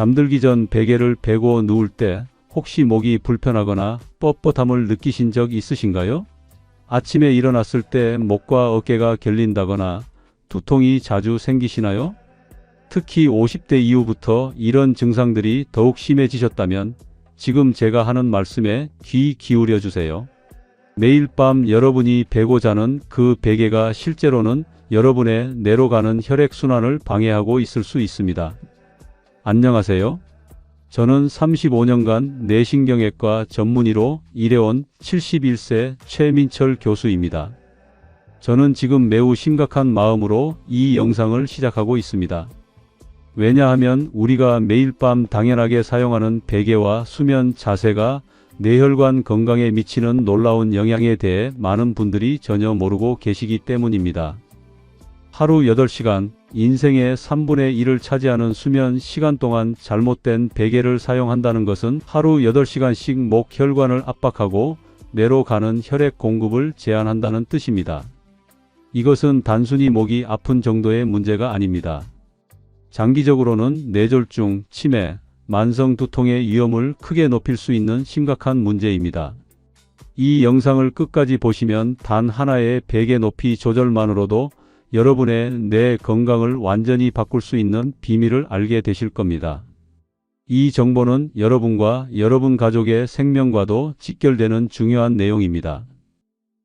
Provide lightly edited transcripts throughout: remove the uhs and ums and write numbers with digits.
잠들기 전 베개를 베고 누울 때 혹시 목이 불편하거나 뻣뻣함을 느끼신 적 있으신가요? 아침에 일어났을 때 목과 어깨가 결린다거나 두통이 자주 생기시나요? 특히 50대 이후부터 이런 증상들이 더욱 심해지셨다면 지금 제가 하는 말씀에 귀 기울여 주세요. 매일 밤 여러분이 베고 자는 그 베개가 실제로는 여러분의 뇌로 가는 혈액순환을 방해하고 있을 수 있습니다. 안녕하세요. 저는 35년간 뇌신경외과 전문의로 일해온 71세 최민철 교수입니다. 저는 지금 매우 심각한 마음으로 이 영상을 시작하고 있습니다. 왜냐하면 우리가 매일 밤 당연하게 사용하는 베개와 수면 자세가 뇌혈관 건강에 미치는 놀라운 영향에 대해 많은 분들이 전혀 모르고 계시기 때문입니다. 하루 8시간, 인생의 3분의 1을 차지하는 수면 시간 동안 잘못된 베개를 사용한다는 것은 하루 8시간씩 목 혈관을 압박하고 뇌로 가는 혈액 공급을 제한한다는 뜻입니다. 이것은 단순히 목이 아픈 정도의 문제가 아닙니다. 장기적으로는 뇌졸중, 치매, 만성 두통의 위험을 크게 높일 수 있는 심각한 문제입니다. 이 영상을 끝까지 보시면 단 하나의 베개 높이 조절만으로도 여러분의 뇌 건강을 완전히 바꿀 수 있는 비밀을 알게 되실 겁니다. 이 정보는 여러분과 여러분 가족의 생명과도 직결되는 중요한 내용입니다.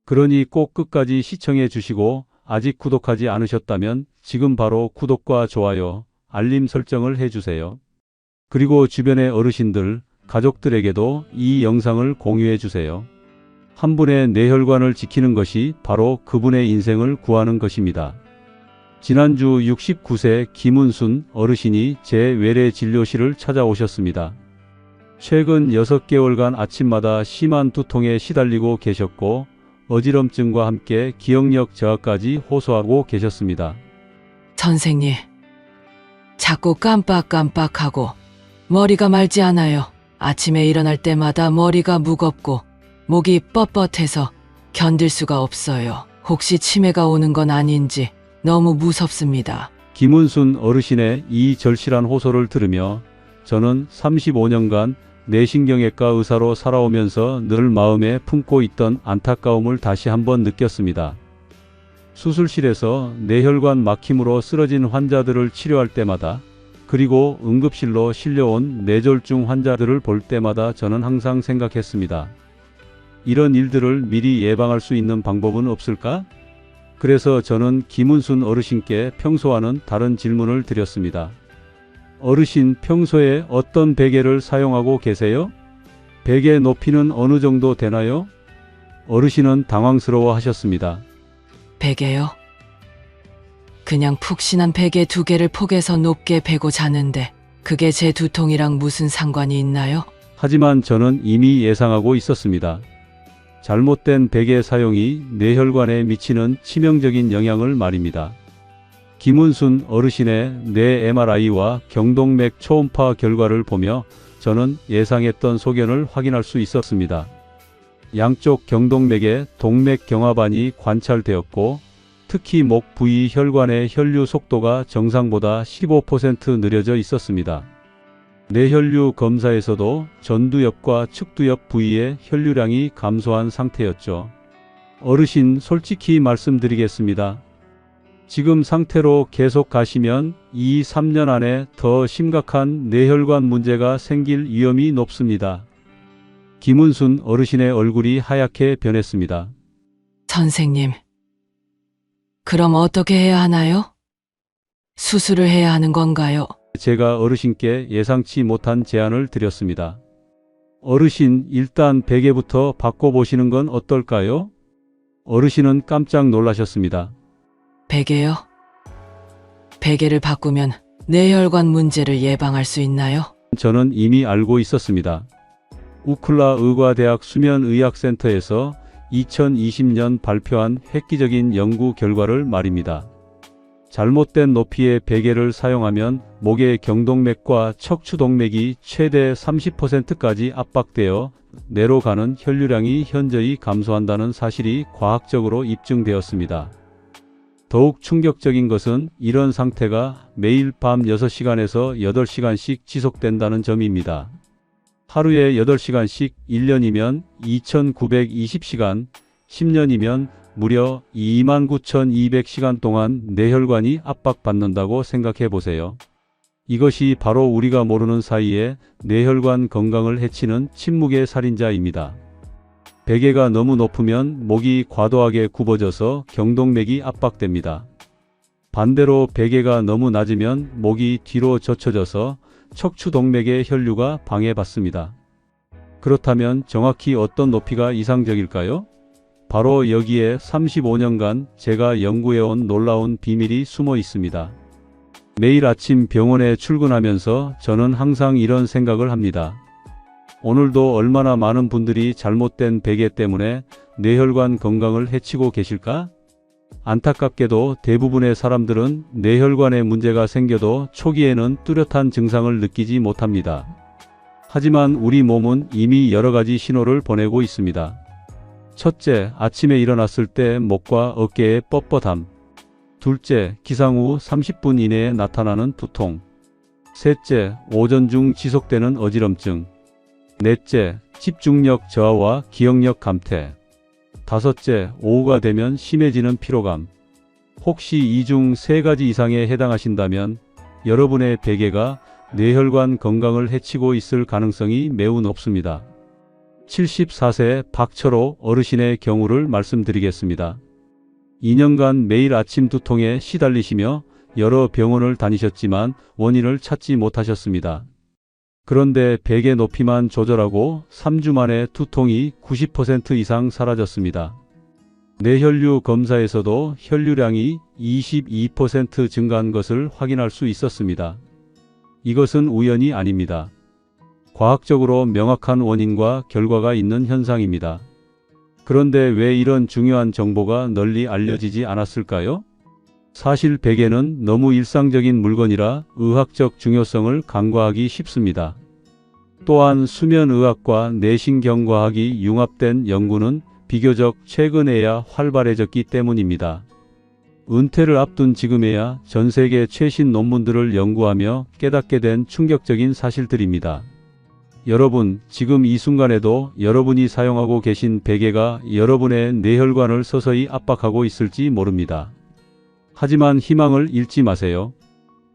그러니 꼭 끝까지 시청해 주시고 아직 구독하지 않으셨다면 지금 바로 구독과 좋아요, 알림 설정을 해주세요. 그리고 주변의 어르신들, 가족들에게도 이 영상을 공유해 주세요. 한 분의 뇌혈관을 지키는 것이 바로 그분의 인생을 구하는 것입니다. 지난주 69세 김은순 어르신이 제 외래 진료실을 찾아오셨습니다. 최근 6개월간 아침마다 심한 두통에 시달리고 계셨고 어지럼증과 함께 기억력 저하까지 호소하고 계셨습니다. 선생님, 자꾸 깜빡깜빡하고 머리가 맑지 않아요. 아침에 일어날 때마다 머리가 무겁고 목이 뻣뻣해서 견딜 수가 없어요. 혹시 치매가 오는 건 아닌지 너무 무섭습니다. 김은순 어르신의 이 절실한 호소를 들으며 저는 35년간 뇌신경외과 의사로 살아오면서 늘 마음에 품고 있던 안타까움을 다시 한번 느꼈습니다. 수술실에서 뇌혈관 막힘으로 쓰러진 환자들을 치료할 때마다, 그리고 응급실로 실려온 뇌졸중 환자들을 볼 때마다 저는 항상 생각했습니다. 이런 일들을 미리 예방할 수 있는 방법은 없을까? 그래서 저는 김은순 어르신께 평소와는 다른 질문을 드렸습니다. 어르신, 평소에 어떤 베개를 사용하고 계세요? 베개 높이는 어느 정도 되나요? 어르신은 당황스러워 하셨습니다. 베개요? 그냥 푹신한 베개 2개를 폭에서 높게 베고 자는데 그게 제 두통이랑 무슨 상관이 있나요? 하지만 저는 이미 예상하고 있었습니다. 잘못된 베개 사용이 뇌혈관에 미치는 치명적인 영향을 말입니다. 김은순 어르신의 뇌 MRI와 경동맥 초음파 결과를 보며 저는 예상했던 소견을 확인할 수 있었습니다. 양쪽 경동맥에 동맥 경화반이 관찰되었고 특히 목 부위 혈관의 혈류 속도가 정상보다 15% 느려져 있었습니다. 뇌혈류 검사에서도 전두엽과 측두엽 부위의 혈류량이 감소한 상태였죠. 어르신, 솔직히 말씀드리겠습니다. 지금 상태로 계속 가시면 2-3년 안에 더 심각한 뇌혈관 문제가 생길 위험이 높습니다. 김은순 어르신의 얼굴이 하얗게 변했습니다. 선생님, 그럼 어떻게 해야 하나요? 수술을 해야 하는 건가요? 제가 어르신께 예상치 못한 제안을 드렸습니다. 어르신, 일단 베개부터 바꿔보시는 건 어떨까요? 어르신은 깜짝 놀라셨습니다. 베개요? 베개를 바꾸면 뇌혈관 문제를 예방할 수 있나요? 저는 이미 알고 있었습니다. 우클라 의과대학 수면의학센터에서 2020년 발표한 획기적인 연구 결과를 말입니다. 잘못된 높이의 베개를 사용하면 목의 경동맥과 척추동맥이 최대 30%까지 압박되어 뇌로 가는 혈류량이 현저히 감소한다는 사실이 과학적으로 입증되었습니다. 더욱 충격적인 것은 이런 상태가 매일 밤 6시간에서 8시간씩 지속된다는 점입니다. 하루에 8시간씩 1년이면 2920시간, 10년이면 무려 29,200시간 동안 뇌혈관이 압박받는다고 생각해 보세요. 이것이 바로 우리가 모르는 사이에 뇌혈관 건강을 해치는 침묵의 살인자입니다. 베개가 너무 높으면 목이 과도하게 굽어져서 경동맥이 압박됩니다. 반대로 베개가 너무 낮으면 목이 뒤로 젖혀져서 척추동맥의 혈류가 방해받습니다. 그렇다면 정확히 어떤 높이가 이상적일까요? 바로 여기에 35년간 제가 연구해온 놀라운 비밀이 숨어 있습니다. 매일 아침 병원에 출근하면서 저는 항상 이런 생각을 합니다. 오늘도 얼마나 많은 분들이 잘못된 베개 때문에 뇌혈관 건강을 해치고 계실까? 안타깝게도 대부분의 사람들은 뇌혈관에 문제가 생겨도 초기에는 뚜렷한 증상을 느끼지 못합니다. 하지만 우리 몸은 이미 여러 가지 신호를 보내고 있습니다. 첫째, 아침에 일어났을 때 목과 어깨의 뻣뻣함. 둘째, 기상 후 30분 이내에 나타나는 두통. 셋째, 오전 중 지속되는 어지럼증. 넷째, 집중력 저하와 기억력 감퇴. 다섯째, 오후가 되면 심해지는 피로감. 혹시 이 중 세 가지 이상에 해당하신다면 여러분의 베개가 뇌혈관 건강을 해치고 있을 가능성이 매우 높습니다. 74세 박철호 어르신의 경우를 말씀드리겠습니다. 2년간 매일 아침 두통에 시달리시며 여러 병원을 다니셨지만 원인을 찾지 못하셨습니다. 그런데 베개 높이만 조절하고 3주 만에 두통이 90% 이상 사라졌습니다. 뇌혈류 검사에서도 혈류량이 22% 증가한 것을 확인할 수 있었습니다. 이것은 우연이 아닙니다. 과학적으로 명확한 원인과 결과가 있는 현상입니다. 그런데 왜 이런 중요한 정보가 널리 알려지지 않았을까요? 사실 베개는 너무 일상적인 물건이라 의학적 중요성을 간과하기 쉽습니다. 또한 수면의학과 뇌신경과학이 융합된 연구는 비교적 최근에야 활발해졌기 때문입니다. 은퇴를 앞둔 지금에야 전 세계 최신 논문들을 연구하며 깨닫게 된 충격적인 사실들입니다. 여러분, 지금 이 순간에도 여러분이 사용하고 계신 베개가 여러분의 뇌혈관을 서서히 압박하고 있을지 모릅니다. 하지만 희망을 잃지 마세요.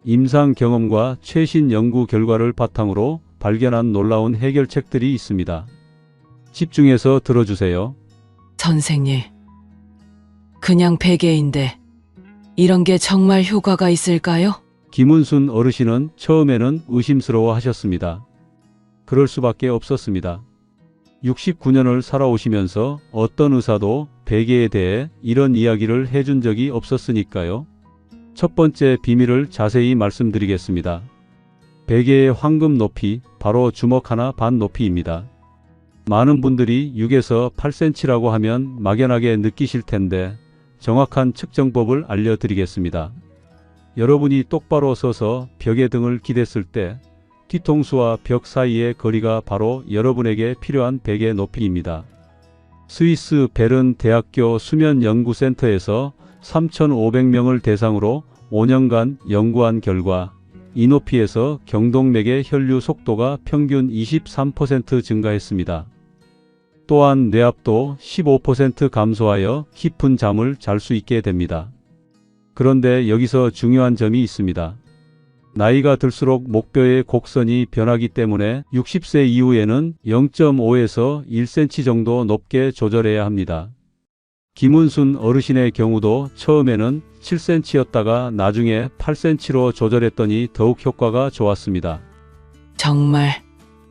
임상 경험과 최신 연구 결과를 바탕으로 발견한 놀라운 해결책들이 있습니다. 집중해서 들어주세요. 선생님, 그냥 베개인데 이런 게 정말 효과가 있을까요? 김은순 어르신은 처음에는 의심스러워 하셨습니다. 그럴 수밖에 없었습니다. 69년을 살아오시면서 어떤 의사도 베개에 대해 이런 이야기를 해준 적이 없었으니까요. 첫 번째 비밀을 자세히 말씀드리겠습니다. 베개의 황금 높이, 바로 주먹 하나 반 높이입니다. 많은 분들이 6에서 8cm라고 하면 막연하게 느끼실 텐데 정확한 측정법을 알려드리겠습니다. 여러분이 똑바로 서서 벽에 등을 기댔을 때 뒤통수와 벽 사이의 거리가 바로 여러분에게 필요한 베개 높이입니다. 스위스 베른 대학교 수면연구센터에서 3,500명을 대상으로 5년간 연구한 결과 이 높이에서 경동맥의 혈류 속도가 평균 23% 증가했습니다. 또한 뇌압도 15% 감소하여 깊은 잠을 잘 수 있게 됩니다. 그런데 여기서 중요한 점이 있습니다. 나이가 들수록 목뼈의 곡선이 변하기 때문에 60세 이후에는 0.5에서 1cm 정도 높게 조절해야 합니다. 김은순 어르신의 경우도 처음에는 7cm였다가 나중에 8cm로 조절했더니 더욱 효과가 좋았습니다. 정말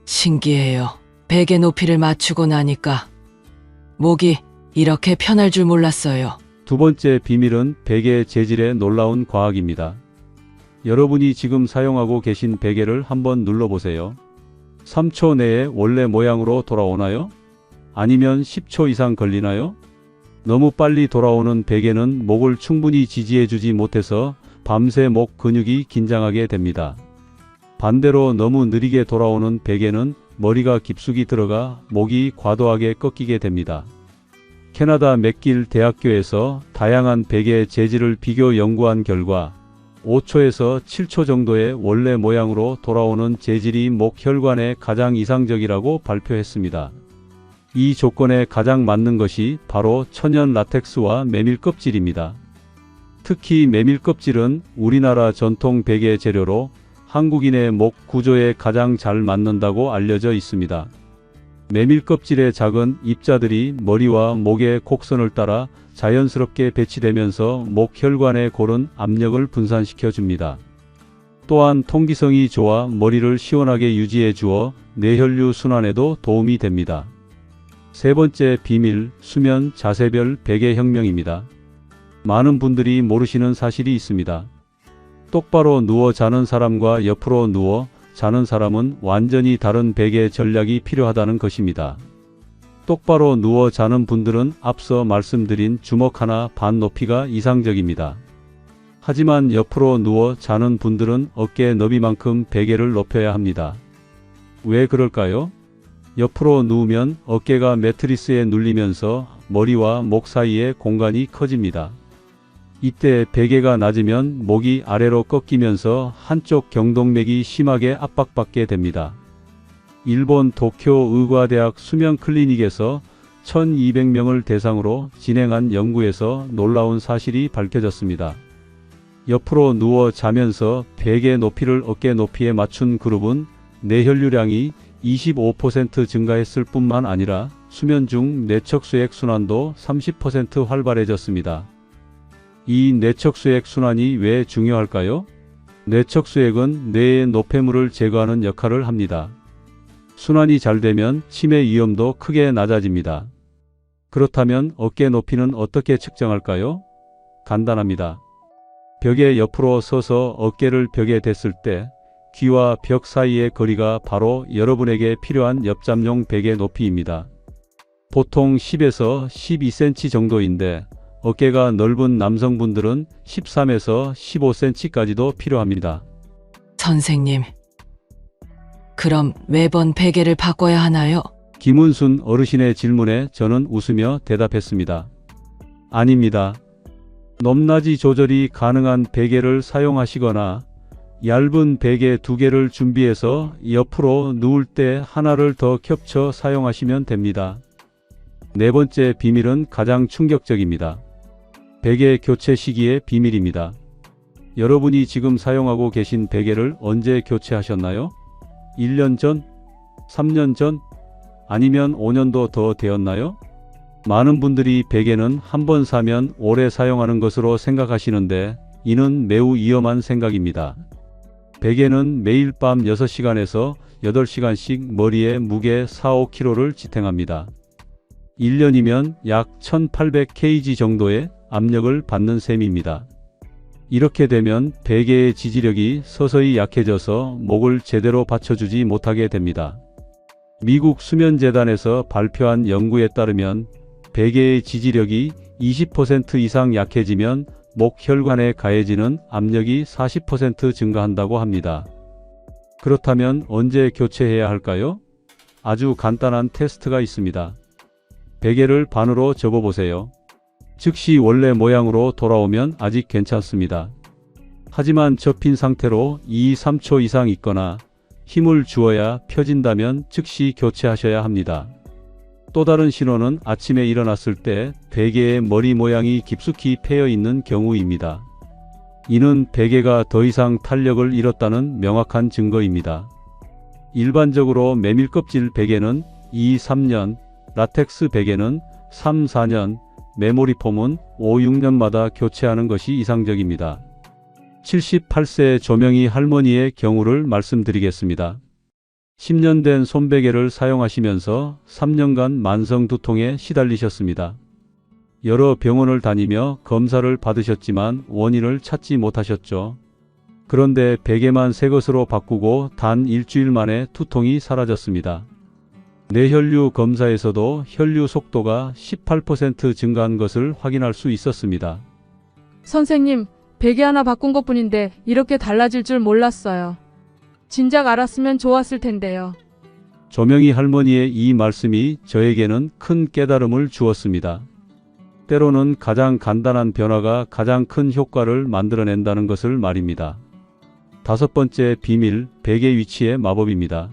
신기해요. 베개 높이를 맞추고 나니까 목이 이렇게 편할 줄 몰랐어요. 두 번째 비밀은 베개 재질의 놀라운 과학입니다. 여러분이 지금 사용하고 계신 베개를 한번 눌러보세요. 3초 내에 원래 모양으로 돌아오나요? 아니면 10초 이상 걸리나요? 너무 빨리 돌아오는 베개는 목을 충분히 지지해주지 못해서 밤새 목 근육이 긴장하게 됩니다. 반대로 너무 느리게 돌아오는 베개는 머리가 깊숙이 들어가 목이 과도하게 꺾이게 됩니다. 캐나다 맥길 대학교에서 다양한 베개 재질을 비교 연구한 결과 5초에서 7초 정도의 원래 모양으로 돌아오는 재질이 목 혈관에 가장 이상적이라고 발표했습니다. 이 조건에 가장 맞는 것이 바로 천연 라텍스와 메밀 껍질입니다. 특히 메밀 껍질은 우리나라 전통 베개 재료로 한국인의 목 구조에 가장 잘 맞는다고 알려져 있습니다. 메밀 껍질의 작은 입자들이 머리와 목의 곡선을 따라 자연스럽게 배치되면서 목 혈관에 고른 압력을 분산시켜 줍니다. 또한 통기성이 좋아 머리를 시원하게 유지해 주어 뇌혈류 순환에도 도움이 됩니다. 세 번째 비밀, 수면 자세별 베개 혁명입니다. 많은 분들이 모르시는 사실이 있습니다. 똑바로 누워 자는 사람과 옆으로 누워 자는 사람은 완전히 다른 베개 전략이 필요하다는 것입니다. 똑바로 누워 자는 분들은 앞서 말씀드린 주먹 하나 반 높이가 이상적입니다. 하지만 옆으로 누워 자는 분들은 어깨 너비만큼 베개를 높여야 합니다. 왜 그럴까요? 옆으로 누우면 어깨가 매트리스에 눌리면서 머리와 목 사이의 공간이 커집니다. 이때 베개가 낮으면 목이 아래로 꺾이면서 한쪽 경동맥이 심하게 압박받게 됩니다. 일본 도쿄 의과대학 수면 클리닉에서 1200명을 대상으로 진행한 연구에서 놀라운 사실이 밝혀졌습니다. 옆으로 누워 자면서 베개 높이를 어깨 높이에 맞춘 그룹은 뇌혈류량이 25% 증가했을 뿐만 아니라 수면 중 뇌척수액 순환도 30% 활발해졌습니다. 이 뇌척수액 순환이 왜 중요할까요? 뇌척수액은 뇌의 노폐물을 제거하는 역할을 합니다. 순환이 잘 되면 치매 위험도 크게 낮아집니다. 그렇다면 어깨 높이는 어떻게 측정할까요? 간단합니다. 벽에 옆으로 서서 어깨를 벽에 댔을 때 귀와 벽 사이의 거리가 바로 여러분에게 필요한 옆잠용 베개 높이입니다. 보통 10에서 12cm 정도인데 어깨가 넓은 남성분들은 13에서 15cm까지도 필요합니다. 선생님, 그럼 매번 베개를 바꿔야 하나요? 김은순 어르신의 질문에 저는 웃으며 대답했습니다. 아닙니다. 높낮이 조절이 가능한 베개를 사용하시거나 얇은 베개 2개를 준비해서 옆으로 누울 때 하나를 더 겹쳐 사용하시면 됩니다. 네 번째 비밀은 가장 충격적입니다. 베개 교체 시기의 비밀입니다. 여러분이 지금 사용하고 계신 베개를 언제 교체하셨나요? 1년 전? 3년 전? 아니면 5년도 더 되었나요? 많은 분들이 베개는 한 번 사면 오래 사용하는 것으로 생각하시는데 이는 매우 위험한 생각입니다. 베개는 매일 밤 6시간에서 8시간씩 머리에 무게 4-5kg를 지탱합니다. 1년이면 약 1800kg 정도의 압력을 받는 셈입니다. 이렇게 되면 베개의 지지력이 서서히 약해져서 목을 제대로 받쳐주지 못하게 됩니다. 미국 수면재단에서 발표한 연구에 따르면 베개의 지지력이 20% 이상 약해지면 목 혈관에 가해지는 압력이 40% 증가한다고 합니다. 그렇다면 언제 교체해야 할까요? 아주 간단한 테스트가 있습니다. 베개를 반으로 접어보세요. 즉시 원래 모양으로 돌아오면 아직 괜찮습니다. 하지만 접힌 상태로 2-3초 이상 있거나 힘을 주어야 펴진다면 즉시 교체하셔야 합니다. 또 다른 신호는 아침에 일어났을 때 베개의 머리 모양이 깊숙이 패여 있는 경우입니다. 이는 베개가 더 이상 탄력을 잃었다는 명확한 증거입니다. 일반적으로 메밀 껍질 베개는 2-3년, 라텍스 베개는 3-4년, 메모리 폼은 5-6년마다 교체하는 것이 이상적입니다. 78세 조명희 할머니의 경우를 말씀드리겠습니다. 10년 된 손베개를 사용하시면서 3년간 만성 두통에 시달리셨습니다. 여러 병원을 다니며 검사를 받으셨지만 원인을 찾지 못하셨죠. 그런데 베개만 새 것으로 바꾸고 단 일주일 만에 두통이 사라졌습니다. 뇌혈류 검사에서도 혈류 속도가 18% 증가한 것을 확인할 수 있었습니다. 선생님, 베개 하나 바꾼 것뿐인데 이렇게 달라질 줄 몰랐어요. 진작 알았으면 좋았을 텐데요. 조명희 할머니의 이 말씀이 저에게는 큰 깨달음을 주었습니다. 때로는 가장 간단한 변화가 가장 큰 효과를 만들어낸다는 것을 말입니다. 다섯 번째 비밀, 베개 위치의 마법입니다.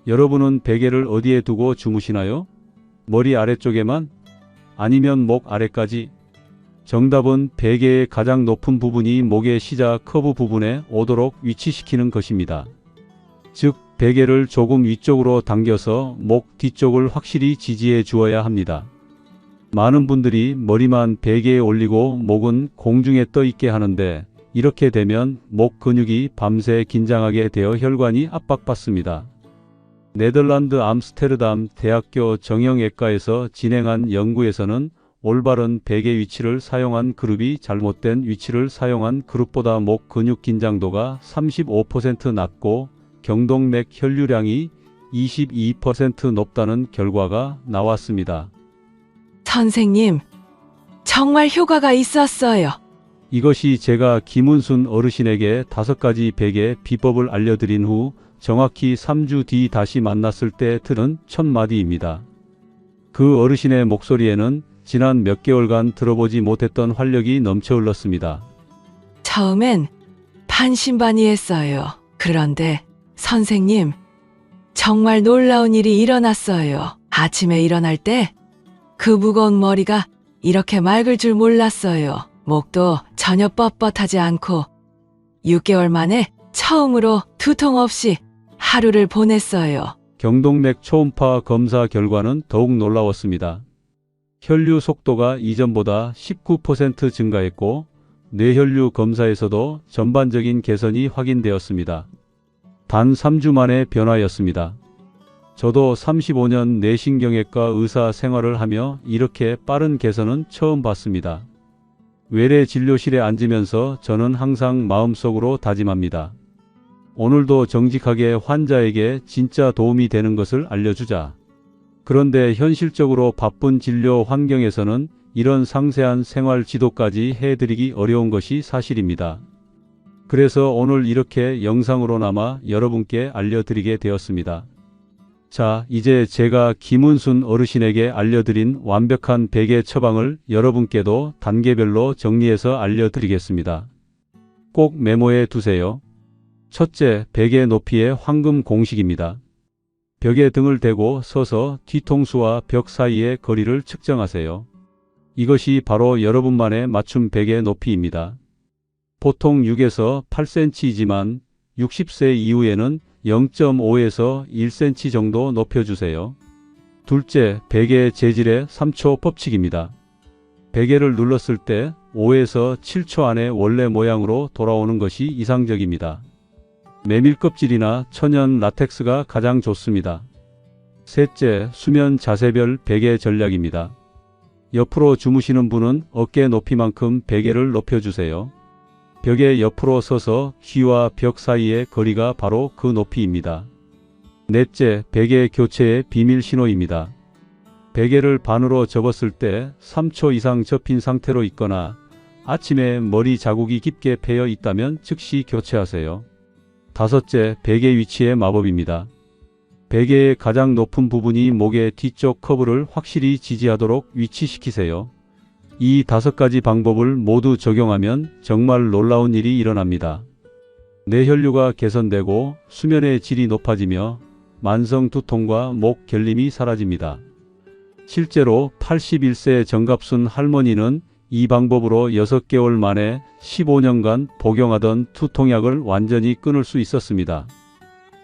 여러분은 베개를 어디에 두고 주무시나요? 머리 아래쪽에만? 아니면 목 아래까지? 정답은 베개의 가장 높은 부분이 목의 시작 커브 부분에 오도록 위치시키는 것입니다. 즉, 베개를 조금 위쪽으로 당겨서 목 뒤쪽을 확실히 지지해 주어야 합니다. 많은 분들이 머리만 베개에 올리고 목은 공중에 떠 있게 하는데, 이렇게 되면 목 근육이 밤새 긴장하게 되어 혈관이 압박받습니다. 네덜란드 암스테르담 대학교 정형외과에서 진행한 연구에서는 올바른 베개 위치를 사용한 그룹이 잘못된 위치를 사용한 그룹보다 목 근육 긴장도가 35% 낮고 경동맥 혈류량이 22% 높다는 결과가 나왔습니다. 선생님, 정말 효과가 있었어요. 이것이 제가 김은순 어르신에게 5가지 베개 비법을 알려드린 후 정확히 3주 뒤 다시 만났을 때 들은 첫 마디입니다. 그 어르신의 목소리에는 지난 몇 개월간 들어보지 못했던 활력이 넘쳐 흘렀습니다. 처음엔 반신반의했어요. 그런데 선생님, 정말 놀라운 일이 일어났어요. 아침에 일어날 때 그 무거운 머리가 이렇게 맑을 줄 몰랐어요. 목도 전혀 뻣뻣하지 않고 6개월 만에 처음으로 두통 없이 하루를 보냈어요. 경동맥 초음파 검사 결과는 더욱 놀라웠습니다. 혈류 속도가 이전보다 19% 증가했고 뇌혈류 검사에서도 전반적인 개선이 확인되었습니다. 단 3주 만의 변화였습니다. 저도 35년 뇌신경외과 의사 생활을 하며 이렇게 빠른 개선은 처음 봤습니다. 외래 진료실에 앉으면서 저는 항상 마음속으로 다짐합니다. 오늘도 정직하게 환자에게 진짜 도움이 되는 것을 알려주자. 그런데 현실적으로 바쁜 진료 환경에서는 이런 상세한 생활 지도까지 해드리기 어려운 것이 사실입니다. 그래서 오늘 이렇게 영상으로나마 여러분께 알려드리게 되었습니다. 자, 이제 제가 김은순 어르신에게 알려드린 완벽한 베개 처방을 여러분께도 단계별로 정리해서 알려드리겠습니다. 꼭 메모해 두세요. 첫째, 베개 높이의 황금 공식입니다. 벽에 등을 대고 서서 뒤통수와 벽 사이의 거리를 측정하세요. 이것이 바로 여러분만의 맞춤 베개 높이입니다. 보통 6에서 8cm이지만 60세 이후에는 0.5에서 1cm 정도 높여주세요. 둘째, 베개의 재질의 3초 법칙입니다. 베개를 눌렀을 때 5에서 7초 안에 원래 모양으로 돌아오는 것이 이상적입니다. 메밀 껍질이나 천연 라텍스가 가장 좋습니다. 셋째, 수면 자세별 베개 전략입니다. 옆으로 주무시는 분은 어깨 높이만큼 베개를 높여주세요. 벽에 옆으로 서서 귀와 벽 사이의 거리가 바로 그 높이입니다. 넷째, 베개 교체의 비밀 신호입니다. 베개를 반으로 접었을 때 3초 이상 접힌 상태로 있거나 아침에 머리 자국이 깊게 패여 있다면 즉시 교체하세요. 다섯째, 베개 위치의 마법입니다. 베개의 가장 높은 부분이 목의 뒤쪽 커브를 확실히 지지하도록 위치시키세요. 이 5가지 방법을 모두 적용하면 정말 놀라운 일이 일어납니다. 뇌혈류가 개선되고 수면의 질이 높아지며 만성 두통과 목 결림이 사라집니다. 실제로 81세 정갑순 할머니는 이 방법으로 6개월 만에 15년간 복용하던 두통약을 완전히 끊을 수 있었습니다.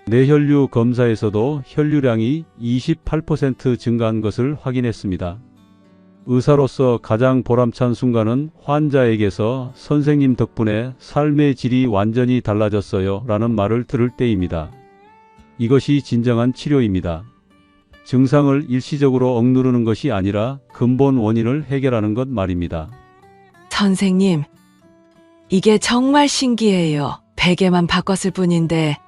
뇌혈류 검사에서도 혈류량이 28% 증가한 것을 확인했습니다. 의사로서 가장 보람찬 순간은 환자에게서 선생님 덕분에 삶의 질이 완전히 달라졌어요 라는 말을 들을 때입니다. 이것이 진정한 치료입니다. 증상을 일시적으로 억누르는 것이 아니라 근본 원인을 해결하는 것 말입니다. 선생님, 이게 정말 신기해요. 베개만 바꿨을 뿐인데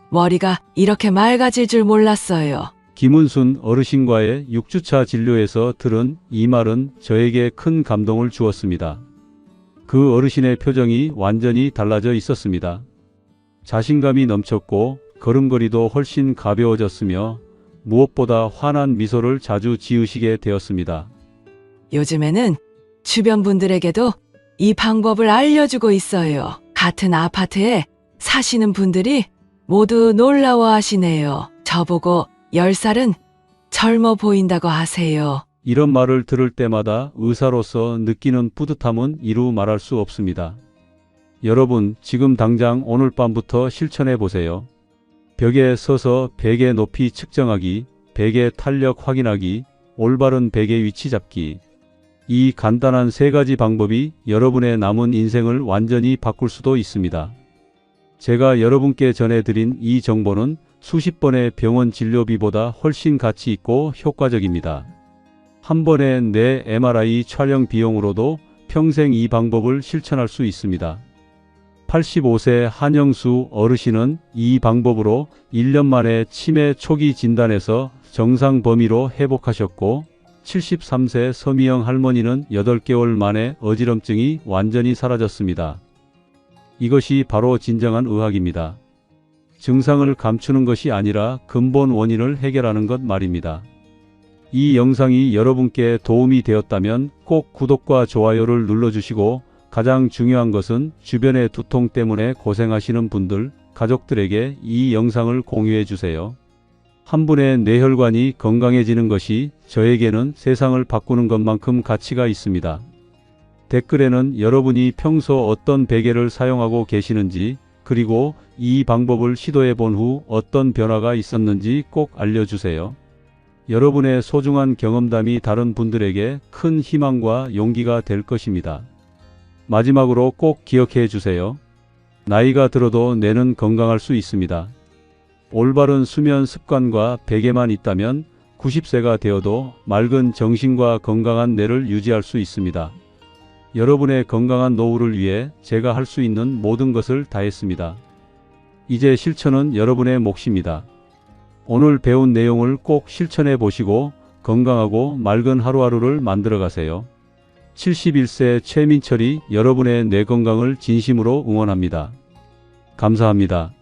머리가 이렇게 맑아질 줄 몰랐어요. 김은순 어르신과의 6주차 진료에서 들은 이 말은 저에게 큰 감동을 주었습니다. 그 어르신의 표정이 완전히 달라져 있었습니다. 자신감이 넘쳤고 걸음걸이도 훨씬 가벼워졌으며 무엇보다 환한 미소를 자주 지으시게 되었습니다. 요즘에는 주변 분들에게도 이 방법을 알려주고 있어요. 같은 아파트에 사시는 분들이 모두 놀라워하시네요. 저보고 10살은 젊어 보인다고 하세요. 이런 말을 들을 때마다 의사로서 느끼는 뿌듯함은 이루 말할 수 없습니다. 여러분, 지금 당장 오늘 밤부터 실천해 보세요. 벽에 서서 베개 높이 측정하기, 베개 탄력 확인하기, 올바른 베개 위치 잡기. 이 간단한 3가지 방법이 여러분의 남은 인생을 완전히 바꿀 수도 있습니다. 제가 여러분께 전해드린 이 정보는 수십 번의 병원 진료비보다 훨씬 가치 있고 효과적입니다. 한 번의 내 MRI 촬영 비용으로도 평생 이 방법을 실천할 수 있습니다. 85세 한영수 어르신은 이 방법으로 1년 만에 치매 초기 진단에서 정상 범위로 회복하셨고, 73세 서미영 할머니는 8개월 만에 어지럼증이 완전히 사라졌습니다. 이것이 바로 진정한 의학입니다. 증상을 감추는 것이 아니라 근본 원인을 해결하는 것 말입니다. 이 영상이 여러분께 도움이 되었다면 꼭 구독과 좋아요를 눌러주시고, 가장 중요한 것은 주변의 두통 때문에 고생하시는 분들, 가족들에게 이 영상을 공유해 주세요. 한 분의 뇌혈관이 건강해지는 것이 저에게는 세상을 바꾸는 것만큼 가치가 있습니다. 댓글에는 여러분이 평소 어떤 베개를 사용하고 계시는지, 그리고 이 방법을 시도해 본 후 어떤 변화가 있었는지 꼭 알려주세요. 여러분의 소중한 경험담이 다른 분들에게 큰 희망과 용기가 될 것입니다. 마지막으로 꼭 기억해 주세요. 나이가 들어도 뇌는 건강할 수 있습니다. 올바른 수면 습관과 베개만 있다면 90세가 되어도 맑은 정신과 건강한 뇌를 유지할 수 있습니다. 여러분의 건강한 노후를 위해 제가 할 수 있는 모든 것을 다했습니다. 이제 실천은 여러분의 몫입니다. 오늘 배운 내용을 꼭 실천해 보시고 건강하고 맑은 하루하루를 만들어 가세요. 71세 최민철이 여러분의 뇌 건강을 진심으로 응원합니다. 감사합니다.